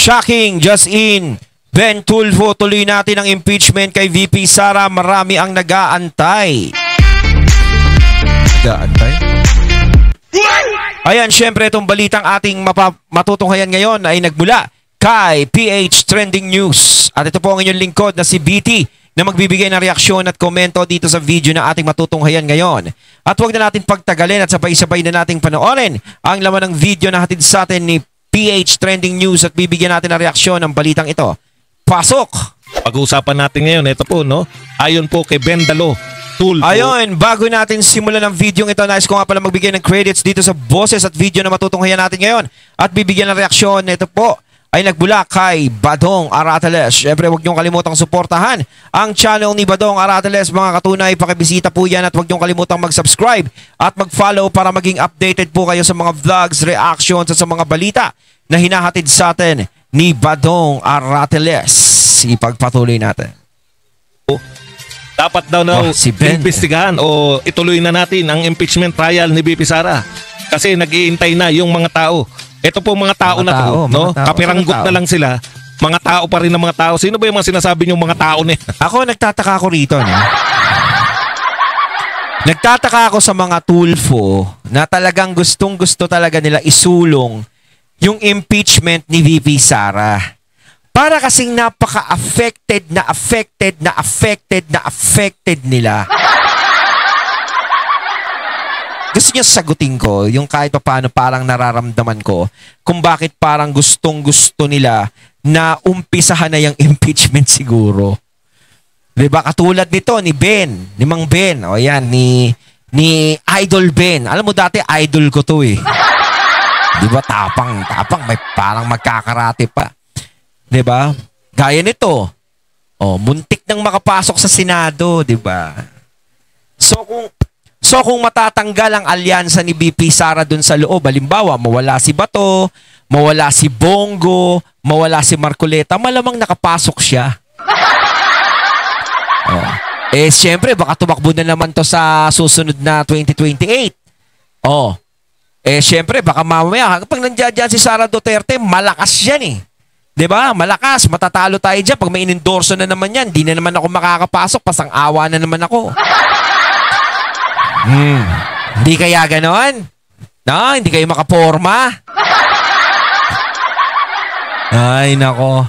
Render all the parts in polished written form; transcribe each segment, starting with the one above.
Shocking, just in. Ben Tulfo, tuloy natin ang impeachment kay VP Sara. Marami ang nag-aantay. Nag-aantay? Ayan, syempre itong balitang ating matutunghayan ngayon ay nagmula kay PH Trending News. At ito po ang inyong lingkod na si BT na magbibigay ng reaksyon at komento dito sa video na ating matutunghayan ngayon. At huwag na natin pagtagalin at sabay-sabay na nating panoorin ang laman ng video na hatid sa atin ni PH Trending News at bibigyan natin ng reaksyon ng balitang ito. Pasok! Pag-uusapan natin ngayon, ito po, no? Ayon po kay Ben Dalo Tulfo. Ayun, bago natin simulan ng video ito, nais ko nga pala magbigay ng credits dito sa boses at video na matutunghayan natin ngayon. At bibigyan ng reaksyon, ito po ay nagbula kay Badong Arateles. Siyempre, huwag niyong kalimutang suportahan ang channel ni Badong Arateles. Mga katunay, pakibisita po yan at huwag niyong kalimutang mag-subscribe at mag-follow para maging updated po kayo sa mga vlogs, reactions at sa mga balita na hinahatid sa atin ni Badong Arateles. Ipagpatuloy natin. Dapat daw na si Ben imbestigahan o ituloy na natin ang impeachment trial ni VP Sara. Kasi nag-iintay na yung mga tao. Ito po mga tao na to, no? Kapiranggot na lang sila. Mga tao pa rin ng mga tao. Sino ba yung mga sinasabi niyong mga tao niya? Ako, nagtataka ako rito, no? Nagtataka ako sa mga Tulfo na talagang gustong-gusto talaga nila isulong yung impeachment ni VP Sara. Para kasing napaka-affected nila. Gusto niya sagutin ko yung kahit paano parang nararamdaman ko kung bakit parang gustong-gusto nila na umpisahan na yung impeachment siguro. Diba? Katulad nito ni Ben, ni Mang Ben. O yan, ni Idol Ben. Alam mo dati, idol ko to eh. Diba? Tapang. May parang magkakarate pa. Diba? Gaya nito. O, muntik nang makapasok sa Senado. Diba? So kung matatanggal ang alyansa ni VP Sara dun sa loob, halimbawa, mawala si Bato, mawala si Bongo, mawala si Marcoleta, malamang nakapasok siya. Oh. Eh, siyempre, baka tumakbo na naman to sa susunod na 2028. Oh. Eh, siyempre, baka mamaya, pag nandiyan si Sara Duterte, malakas yan eh. Diba? Malakas, matatalo tayo dyan. Pag may inendorso na naman yan, di na naman ako makakapasok, pasang-awa na naman ako. Hindi kaya ganon? No, hindi kayo makaporma? Ay, nako.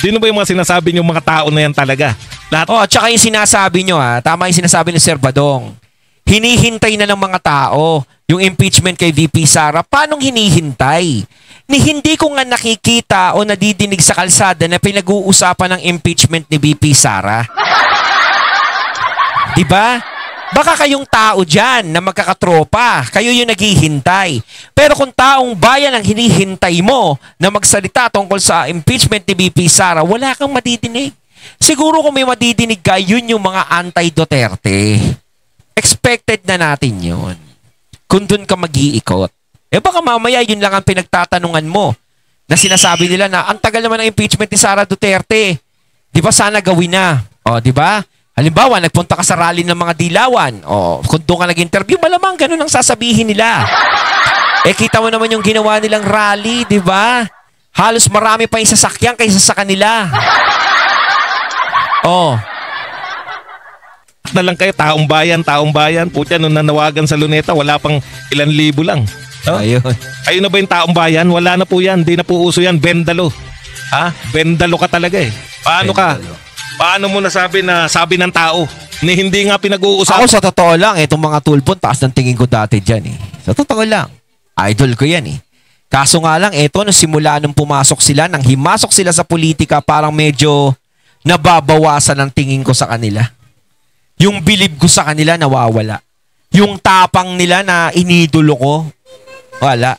Sino ba yung mga sinasabi niyong mga tao na yan talaga? Lahat. Oh, tsaka yung sinasabi nyo ha, tama yung sinasabi ni Sir Badong. Hinihintay na ng mga tao yung impeachment kay VP Sara. Paanong hinihintay? Hindi ko nga nakikita o nadidinig sa kalsada na pinag-uusapan ng impeachment ni VP Sara. Diba? Baka kayong tao dyan na magkakatropa. Kayo yung naghihintay. Pero kung taong bayan ang hinihintay mo na magsalita tungkol sa impeachment ni VP Sara, wala kang madidinig. Siguro kung may madidinig ka, yun yung mga anti-Duterte. Expected na natin yun. Kung dun ka mag-iikot. Eh baka mamaya yun lang ang pinagtatanungan mo na sinasabi nila na ang tagal naman ng impeachment ni Sara Duterte. Di ba sana gawin na? O, di ba? Halimbawa, nagpunta ka sa rally ng mga dilawan. O, kung doon ka nag-interview, malamang ganun ang sasabihin nila. Eh, kita mo naman yung ginawa nilang rally, di ba? Halos marami pa yung sasakyan kaysa sa kanila. Oh. Na lang kayo, taong bayan. Putya, nung nanawagan sa Luneta, wala pang ilan libo lang. No? Ayun. Ayun na ba yung taong bayan? Wala na po yan. Hindi na po uso yan. Ben Dalo. Ha? Ben Dalo ka talaga eh. Paano ka? Paano mo nasabi na sabi ng tao na hindi nga pinag-uusapan? Ako sa totoo lang, itong mga Tulfo, taas ng tingin ko dati dyan eh. Sa totoo lang. Idol ko yan eh. Kaso nga lang, eto, nung simula nung pumasok sila, nang himasok sila sa politika, parang medyo nababawasan ang tingin ko sa kanila. Yung bilib ko sa kanila, nawawala. Yung tapang nila na inidolo ko, wala.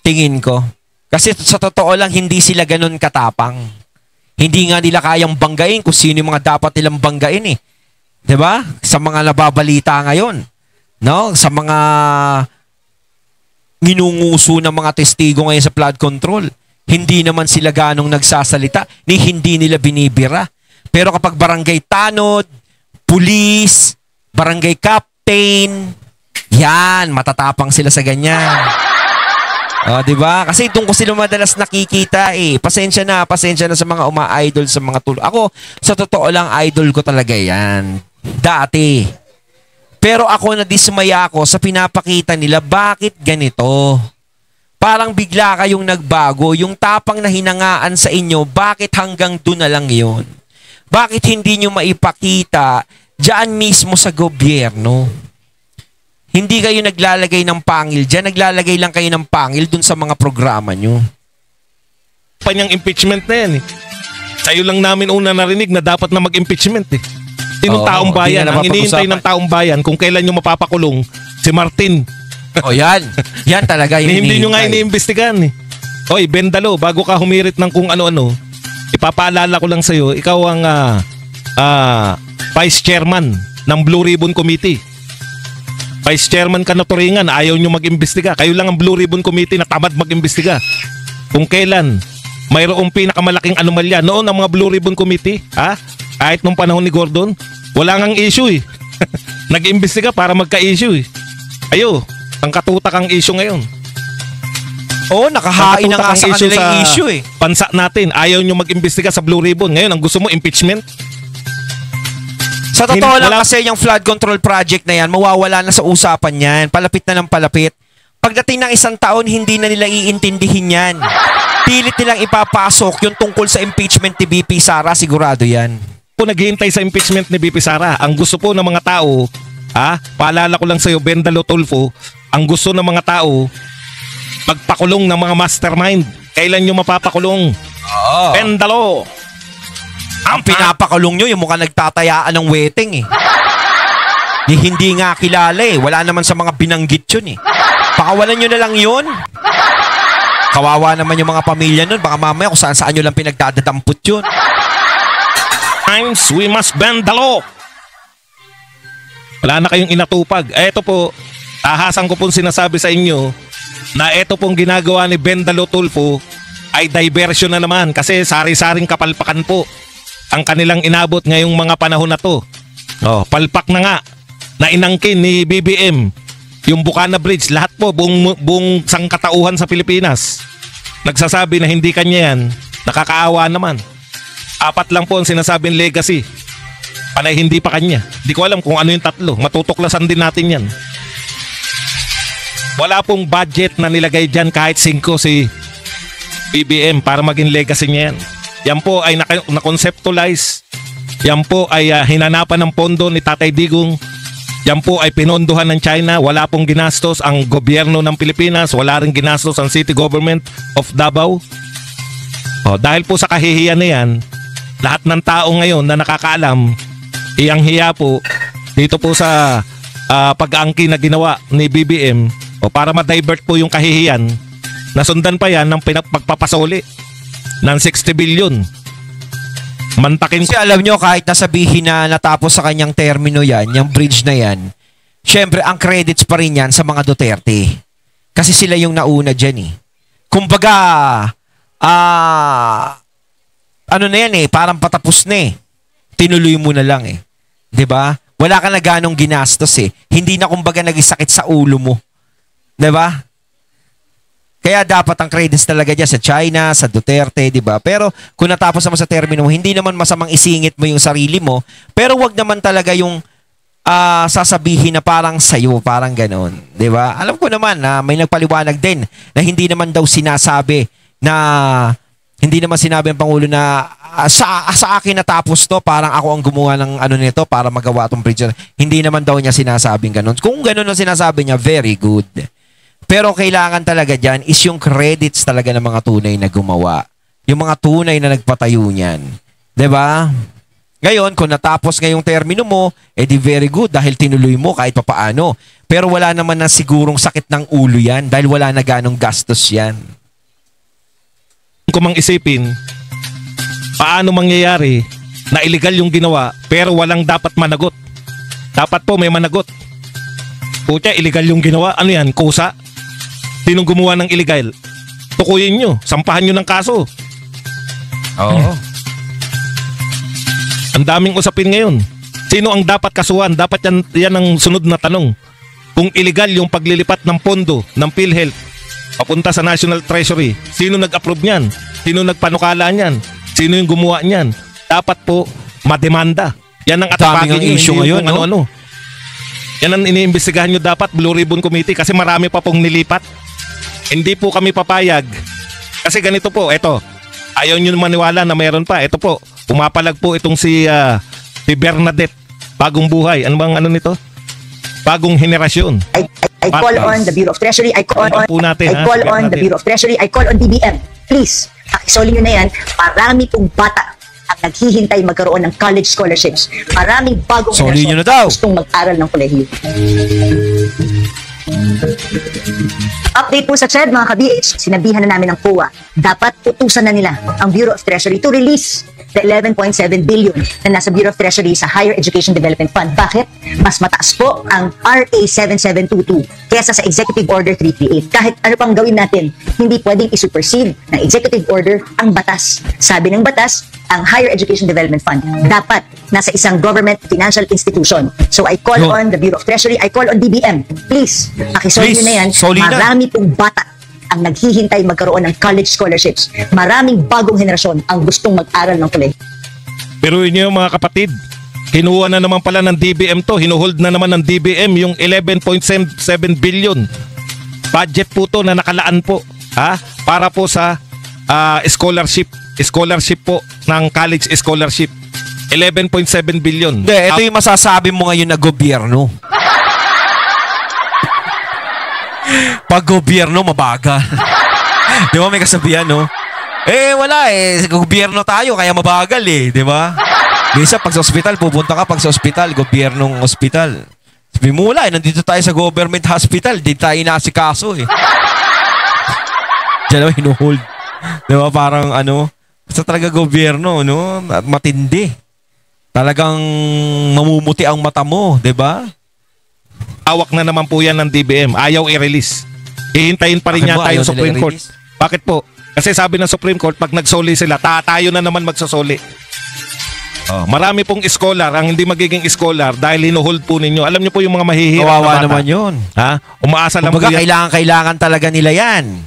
Tingin ko. Kasi sa totoo lang, hindi sila ganun katapang. Hindi nga nila kayang banggain kung sino yung mga dapat nilang banggain eh. 'Di ba? Sa mga nababalita ngayon, no? Sa mga minunguso ng mga testigo ngayon sa flood control, hindi naman sila ganong nagsasalita, ni hindi nila binibira. Pero kapag barangay tanod, pulis, barangay captain, yan, matatapang sila sa ganyan. Oh, 'di ba? Kasi doon ko sila madalas nakikita eh. Pasensya na sa mga uma-idol sa mga tulo. Ako, sa totoo lang, idol ko talaga 'yan. Dati. Pero ako nadismaya ako sa pinapakita nila, bakit ganito? Parang bigla kayong nagbago. Yung tapang na hinangaan sa inyo, bakit hanggang doon na lang 'yon? Bakit hindi nyo maipakita diyan mismo sa gobyerno? Hindi kayo naglalagay ng pangil dyan. Naglalagay lang kayo ng pangil dun sa mga programa nyo. Panyang impeachment na yan eh. Sa'yo lang namin una narinig na dapat na mag-impeachment eh. Sinong taong bayan? Ang hinihintay ng taong bayan kung kailan nyo mapapakulong si Martin. O yan. Yan talaga yung hindi nyo nga iniimbestigahan eh. Oy, Bendalo, bago ka humirit ng kung ano-ano, ipapaalala ko lang sa'yo, ikaw ang Vice Chairman ng Blue Ribbon Committee. Vice Chairman ka na turingan, ayaw nyo mag-imbestiga. Kayo lang ang Blue Ribbon Committee na tamad mag-imbestiga. Kung kailan mayroong pinakamalaking anomalya noon ang mga Blue Ribbon Committee, ha? Kahit nung panahon ni Gordon, wala ngang issue eh. Nag-imbestiga para magka-issue eh. Ayo, ang katutak ang issue ngayon. Oo, nakahain na nga sa kanila yung issue eh. Bansa natin, ayaw nyo mag-imbestiga sa Blue Ribbon. Ngayon, ang gusto mo, impeachment? Sa totoo lang kasi yung flood control project na yan, mawawala na sa usapan yan. Palapit na ng palapit. Pagdating ng isang taon, hindi na nila iintindihin yan. Pilit nilang ipapasok yung tungkol sa impeachment ni BP Sara, sigurado yan. Kung naghihintay sa impeachment ni BP Sara, ang gusto po ng mga tao, paalala ko lang sa'yo, Bendalo Tulfo, ang gusto ng mga tao, magpakulong ng mga mastermind. Kailan nyo mapapakulong? Oh. Bendalo! Ang pinapakulong nyo, yung mukhang nagtatayaan ng wedding eh. Hindi nga kilala eh. Wala naman sa mga binanggit yun eh. Pakawalan nyo na lang yun. Kawawa naman yung mga pamilya nun. Baka mamaya kung saan nyo lang pinagdadadampot yun. Times we must bend the law. Wala na kayong inatupag. Eto po, tahasan ko pong sinasabi sa inyo na eto pong ginagawa ni Bendalo Tulfo ay diversion na naman kasi sari-saring kapalpakan po ang kanilang inabot ngayong mga panahon na to. Oh, palpak na nga na inangkin ni BBM yung Bukana Bridge. Lahat po, buong sangkatauhan sa Pilipinas nagsasabi na hindi kanya yan. Nakakaawa naman. 4 lang po ang sinasabing legacy. Panay hindi pa kanya. Di ko alam kung ano yung 3. Matutuklasan din natin yan. Wala pong budget na nilagay dyan kahit 5 si BBM para maging legacy niya yan. Yan po ay na-conceptualize. Yan po ay hinanapan ng pondo ni Tatay Digong. Yan po ay pinondohan ng China. Wala pong ginastos ang gobyerno ng Pilipinas. Wala rin ginastos ang city government of Davao. Dahil po sa kahihiyan na yan, lahat ng tao ngayon na nakakaalam, iyang hiya po dito po sa pag-aangkin na ginawa ni BBM para ma-divert po yung kahihiyan. Nasundan pa yan ng pagpapasoli ng 60 billion. Mantakin kasi alam nyo, kahit nasabihin na natapos sa kanyang termino yan, yung bridge na yan, syempre ang credits pa rin yan sa mga Duterte. Kasi sila yung nauna dyan eh. Kumbaga, ano na yan eh, parang patapos na eh. Tinuloy mo na lang eh. 'Di ba? Wala ka na ganong ginastos eh. Hindi na kumbaga nagisakit sa ulo mo. 'Di ba? Kaya dapat ang credits talaga dyan sa China, sa Duterte, di ba? Pero kung natapos naman sa termino mo, hindi naman masamang isingit mo yung sarili mo, pero wag naman talaga yung sasabihin na parang sayo, parang ganon. Di ba? Alam ko naman na may nagpaliwanag din na hindi naman daw sinasabi na, hindi naman sinabi ng Pangulo na sa akin natapos to, parang ako ang gumawa ng ano nito para magawa tong bridge. Hindi naman daw niya sinasabing ganon. Kung ganon ang sinasabi niya, very good. Pero kailangan talaga dyan is yung credits talaga ng mga tunay na gumawa. Yung mga tunay na nagpatayo niyan. 'Di ba? Ngayon, kung natapos ngayong termino mo, edi very good dahil tinuloy mo kahit papaano. Pero wala naman na sigurong sakit ng ulo yan dahil wala na ganong gastos yan. Kung mang isipin, paano mangyayari na illegal yung ginawa pero walang dapat managot? Dapat po may managot. Pucha, illegal yung ginawa. Ano yan? Kusa? Sinong gumawa ng illegal? Tukuyin nyo. Sampahan nyo ng kaso. Oo. Ang daming usapin ngayon. Sino ang dapat kasuhan? Dapat yan ang sunod na tanong. Kung illegal yung paglilipat ng pondo ng PhilHealth papunta sa National Treasury. Sino nag-approve niyan? Sino nagpanukala niyan? Sino yung gumawa niyan? Dapat po mademanda. Yan ang atapagin niyo, issue ngayon, no? Ano-ano. Yan ang iniimbestigahan nyo dapat, Blue Ribbon Committee, kasi marami pa pong nilipat. Hindi po kami papayag. Kasi ganito po, eto, ayaw nyo maniwala na mayroon pa. Ito po, pumapalag po itong si Bernadette. Bagong buhay. Ano bang ano nito? Bagong henerasyon. I call on the Bureau of Treasury. I call on the Bureau of Treasury. I call on DBM. Please, pakisoli nyo na yan. Marami pong bata ang naghihintay magkaroon ng college scholarships. Maraming bagong henerasyon na gustong mag-aral ng kolehiyo. Update po sa CHED, mga ka-BH, sinabihan na namin ng COA, dapat utusan na nila ang Bureau of Treasury to release the 11.7 billion na nasa Bureau of Treasury sa Higher Education Development Fund. Bakit? Mas mataas po ang RA 7722 kesa sa Executive Order 338. Kahit ano pang gawin natin, hindi pwedeng isupercede ng Executive Order ang batas. Sabi ng batas, ang Higher Education Development Fund dapat nasa isang government financial institution. So I call on the Bureau of Treasury, I call on DBM. Please, pakisolve nyo na yan. Marami pong bata ang naghihintay magkaroon ng college scholarships. Maraming bagong henerasyon ang gustong mag-aral ng kolehiyo. Pero yun yung mga kapatid, kinuha na naman pala ng DBM to, hinuhold na naman ng DBM yung 11.7 billion. Budget po to na nakalaan po, para po sa scholarship po ng college scholarship. 11.7 billion. Hindi, ito yung masasabi mo ngayon na gobyerno. Pag gobyerno, mabagal. Di ba may kasabihan, no? Wala gobyerno tayo, kaya mabagal di ba? Minsan, pag sa ospital, pupunta ka pag sa ospital, gobyernong ospital. Sabi mo, wala nandito tayo sa government hospital, di tayo inasikaso Diyan naman hinuhold. Di ba, parang sa talaga gobyerno, no? Matindi. Talagang mamumuti ang mata mo, di ba? Awak na naman po yan ng DBM. Ayaw i-release. Hihintayin pa rin yata yung Supreme Court. Bakit po? Kasi sabi ng Supreme Court, pag nagsoli sila, tayo na naman magsasoli. Marami pong scholar ang hindi magiging scholar dahil hinuhold po ninyo. Alam niyo po yung mga mahihirap na bata. Naman yun. Umaasa lang po yan. Kailangan talaga nila yan.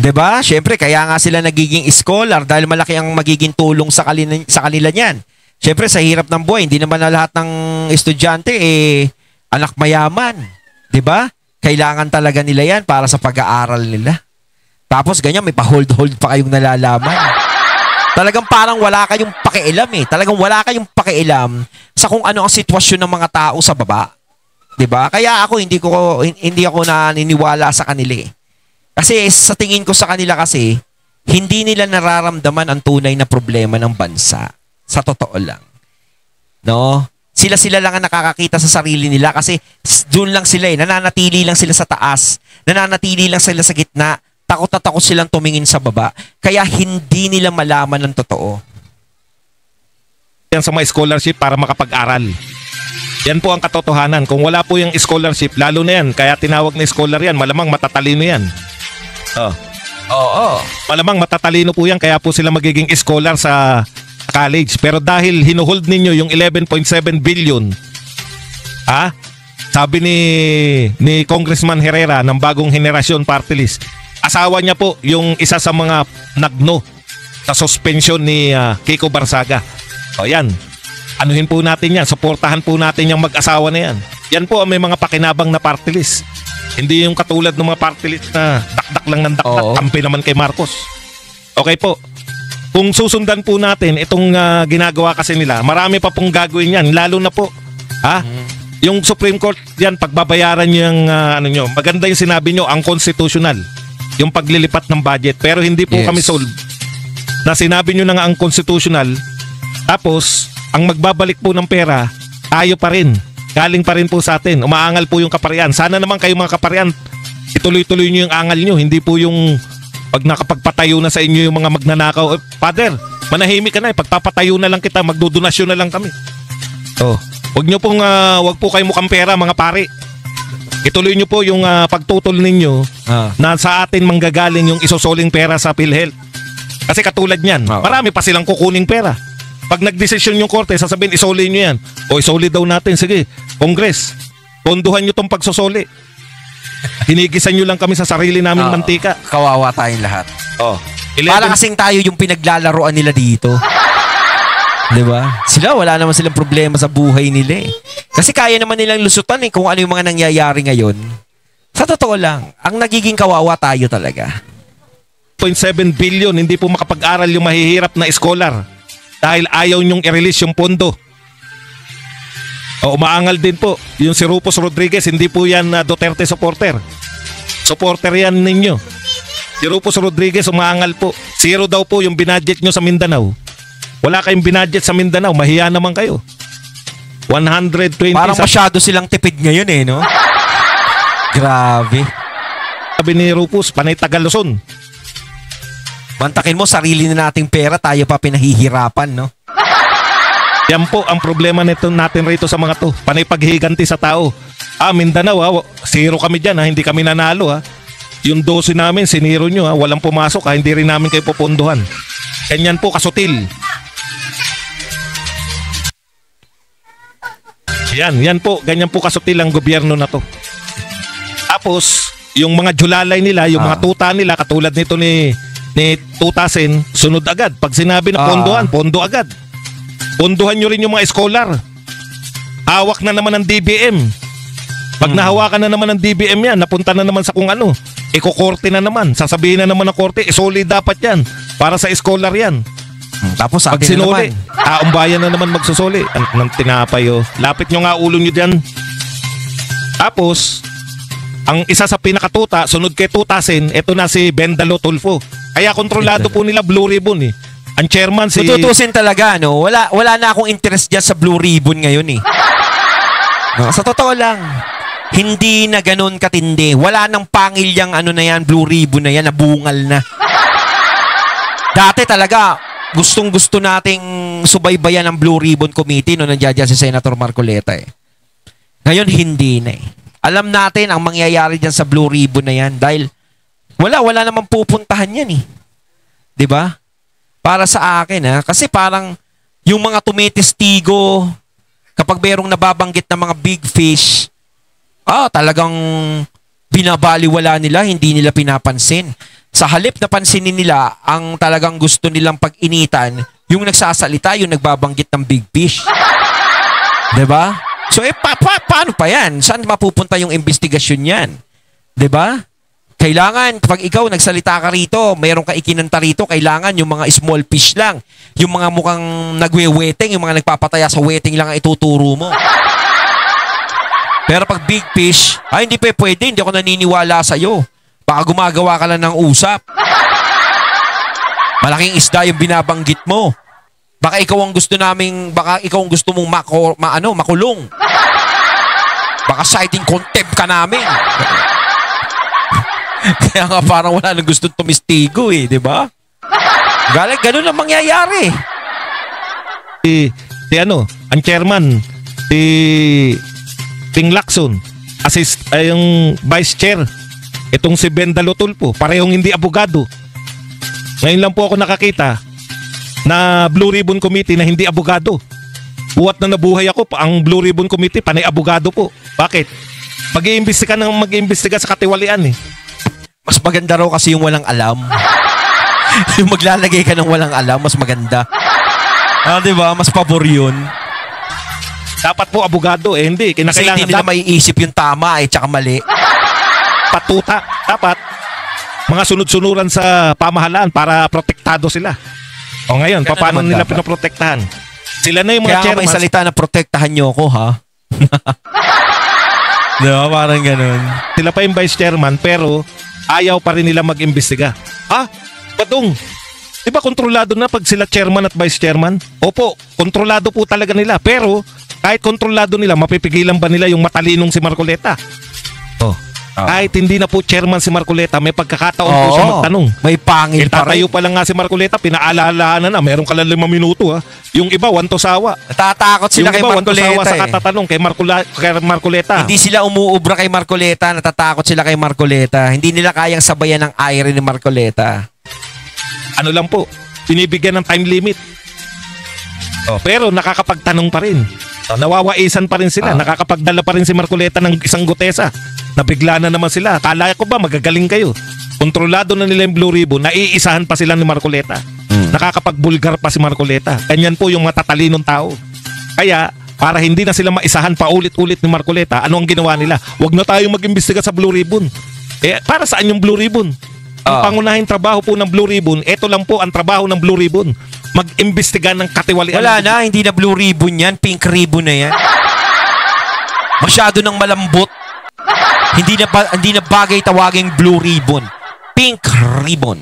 Diba? Siyempre, kaya nga sila nagiging scholar dahil malaki ang magiging tulong sa kanila niyan. Siyempre, sa hirap ng buhay, hindi naman na lahat ng estudyante anak mayaman. Diba? Kailangan talaga nila yan para sa pag-aaral nila. Tapos ganyan, may pa-hold-hold pa kayong nalalaman. Talagang parang wala kayong pakialam Talagang wala kayong pakialam sa kung ano ang sitwasyon ng mga tao sa baba. Diba? Kaya ako, hindi ako naniniwala sa kanila Kasi sa tingin ko sa kanila kasi, hindi nila nararamdaman ang tunay na problema ng bansa. Sa totoo lang. No? Sila lang ang nakakakita sa sarili nila kasi doon lang sila nananatili lang sila sa taas, nananatili lang sila sa gitna, takot na takot silang tumingin sa baba, kaya hindi nila malaman ang totoo. Yan sa mga scholarship para makapag-aral. Yan po ang katotohanan. Kung wala po yung scholarship, lalo na yan, kaya tinawag na scholar yan, malamang matatalino yan. Malamang matatalino po yan, kaya po sila magiging scholar sa college. Pero dahil hinuhold ninyo yung 11.7 billion, sabi ni Congressman Herrera ng Bagong Henerasyon Party List, asawa niya po yung isa sa mga nagno sa suspension ni Kiko Barsaga. Yan. Anuhin po natin yan. Suportahan po natin yung mag-asawa na yan. Yan po ang may mga pakinabang na party list. Hindi yung katulad ng mga party list na dakdak lang ng dakdak. Kampi naman kay Marcos. Okay po. Kung susundan po natin itong ginagawa kasi nila, marami pa pong gagawin yan. Lalo na po, yung Supreme Court yan, pagbabayaran yung nyo. Maganda yung sinabi nyo, ang constitutional. Yung paglilipat ng budget. Pero hindi po kami solve. Na sinabi nyo na nga ang constitutional, tapos, ang magbabalik po ng pera, tayo pa rin. Galing pa rin po sa atin. Umaangal po yung kaparian. Sana naman kayo mga kaparian, ituloy-tuloy nyo yung angal nyo. Hindi po yung pag nakapagpatayo na sa inyo yung mga magnanakaw. Father, manahimik ka na. Pagpapatayo na lang kita, magdodonasyon na lang kami. Wag po kayo mukhang pera mga pare. Ituloy nyo po yung pagtutol ninyo na sa atin manggagaling yung isosoling pera sa PhilHealth. Kasi katulad niyan, marami pa silang kukuning pera. Pag nagdesisyon yung korte, sasabihin, isoli nyo yan. O isoli daw natin. Sige, Congress, ponduhan nyo tong pagsosoli. Hinigisan nyo lang kami sa sarili namin mantika. Kawawa tayong lahat. Oh. Para kasing tayo yung pinaglalaroan nila dito. Diba? Sila, wala naman silang problema sa buhay nila eh. Kasi kaya naman nilang lusutan eh kung ano yung mga nangyayari ngayon. Sa totoo lang, ang nagiging kawawa tayo talaga. 0.7 billion, hindi po makapag-aral yung mahihirap na scholar dahil ayaw nyong i-release yung pondo. O, umaangal din po yung si Rufus Rodriguez, hindi po yan Duterte supporter. Supporter yan ninyo. Si Rufus Rodriguez umaangal po. Zero daw po yung binadget nyo sa Mindanao. Wala kayong binadget sa Mindanao, mahiya naman kayo. 120 parang masyado silang tipid ngayon eh, no? Grabe. Sabi ni Rufus, panay Tagaluson. Mantakin mo, sarili na nating pera, tayo pa pinahihirapan, no? Yan po ang problema nito natin rito sa mga to. Panay paghiganti sa tao. Mindanao, zero kami dyan, hindi kami nanalo. Yung 12 namin, siniro nyo, walang pumasok, hindi rin namin kayo pupunduhan. Ganyan po kasutil. Yan po, ganyan po kasutil ang gobyerno na to. Tapos, yung mga julalay nila, yung mga tuta nila, katulad nito ni Tutasin, sunod agad. Pag sinabi na pondohan, pondo agad. Pondohan nyo rin yung mga scholar. Hawak na naman ng DBM. Pag nahawakan na naman ng DBM yan, napunta na naman sa kung ano, ikukorte na naman. Sasabihin na naman ng korte, solid dapat yan. Para sa scholar yan. Tapos pag sinuli, taong bayan na naman magsusuli. Ang tinapay lapit nyo nga ulo nyo dyan. Tapos, ang isa sa pinakatuta, sunod kay Tutasin, ito na si Bendalo Tulfo. Kaya kontrolado po nila Blue Ribbon eh. Ang chairman si... Tututusin talaga, no? Wala na akong interest dyan sa Blue Ribbon ngayon eh. No, sa totoo lang, hindi na ganun katindi. Wala nang pangilyang ano na yan, Blue Ribbon na yan, nabungal na. Dati talaga, gustong-gusto nating subaybayan ang Blue Ribbon Committee no nandiyan si Senator Marcoleta eh. Ngayon hindi na eh. Alam natin ang mangyayari diyan sa Blue Ribbon na yan dahil wala namang pupuntahan yan eh. 'Di ba? Para sa akin kasi parang yung mga tumitestigo kapag merong nababanggit na mga big fish, talagang binabaliwala nila, hindi nila pinapansin. Sa halip na pansinin nila, ang talagang gusto nilang pag-initan, yung nagsasalita, yung nagbabanggit ng big fish. Diba? So, paano pa yan? Saan mapupunta yung investigasyon yan? Diba? Kailangan, pag ikaw nagsalita ka rito, mayroong ka ikinanta rito, kailangan yung mga small fish lang. Yung mga mukhang nagwe-wetting, yung mga nagpapataya sa wetting lang ang ituturo mo. Pero pag big fish, hindi pwede, hindi ako naniniwala sa'yo. Baka gumagawa ka lang ng usap. Malaking isda yung binabanggit mo. Baka ikaw ang gusto mong makulong. Baka citing contempt ka namin. Kaya nga parang wala nang gusto tumistigo eh, di ba? Ganun ang mangyayari. Ang chairman, si Ting Lacson, yung vice chair, itong si Bendalo Tulfo, parehong hindi abogado. Ngayon lang po ako nakakita na Blue Ribbon Committee na hindi abogado. Buhat na nabuhay ako, ang Blue Ribbon Committee, panay abogado po. Bakit? Mag-iimbestiga sa katiwalian eh. Mas maganda raw kasi yung walang alam. Yung maglalagay ka ng walang alam, mas maganda. Diba? Mas pabor yun. Dapat po abogado hindi. Kasi hindi nila maiisip yung tama tsaka mali. Patuta. Dapat mga sunod-sunuran sa pamahalaan para protektado sila. O ngayon, paano nila pinoprotektahan? Sila na yung mga chairman. Kaya may salita na protektahan nyo ako, ha? Diba? Parang ganun. Sila pa yung vice chairman pero ayaw pa rin nila mag-imbestiga. Badong, di ba kontrolado na pag sila chairman at vice chairman? Opo, kontrolado po talaga nila. Pero kahit kontrolado nila, mapipigilan ba nila yung matalinong si Marcoleta? Kahit hindi na po chairman si Marcoleta, may pagkakataon po siya magtanong. May pangil pa rin. Tatayo pa lang nga si Marcoleta, pinaalalahanan na, meron ka lang 5 minuto Yung iba, wantosawa. Natatakot sila kay Marcoleta sa katatanong kay Marcoleta. Hindi sila umuubra kay Marcoleta, natatakot sila kay Marcoleta. Hindi nila kayang sabayan ng aire ni Marcoleta. Ano lang po, binibigyan ng time limit. Pero nakakapagtanong pa rin. Nawawaisan pa rin sila. Nakakapagdala pa rin si Marcoleta ng isang gutesa. Nabigla na naman sila. Kala ko ba magagaling kayo? Kontrolado na nila yung Blue Ribbon, naiisahan pa sila ni Marcoleta. Nakakapagbulgar pa si Marcoleta. Ganyan po yung matatalinong tao. Kaya, para hindi na sila maisahan pa ulit-ulit ni Marcoleta, ano ang ginawa nila? Huwag na tayong mag-imbestiga sa Blue Ribbon. Para saan yung Blue Ribbon? Ang pangunahing trabaho po ng Blue Ribbon, ito lang po ang trabaho ng Blue Ribbon. Mag-imbestiga ng katiwalian. Wala na, hindi na Blue Ribbon yan, Pink Ribbon na yan. Masyado nang malambot. Hindi na bagay tawaging Blue Ribbon. Pink Ribbon.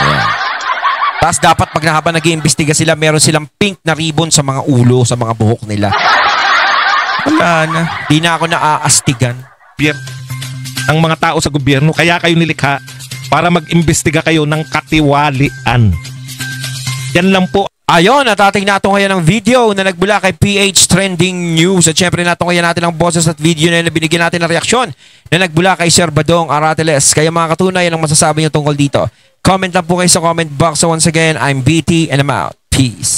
Ayan. Tapos dapat pag habang nag-iimbestiga sila, meron silang pink na ribbon sa mga ulo, sa mga buhok nila. Wala na. Di na ako naaastigan. Ang mga tao sa gobyerno, kaya kayo nilikha para mag-imbestiga kayo ng katiwalian. Yan lang po. Ayon, at ating natungayan ng video na nagbula kay PH Trending News. At syempre natungayan natin ang boses at video na binigyan natin ng reaksyon na nagbula kay Sir Badong Arateles. Kaya mga katunay, ang masasabi niyo tungkol dito? Comment lang po kayo sa comment box. So once again, I'm BT and I'm out. Peace.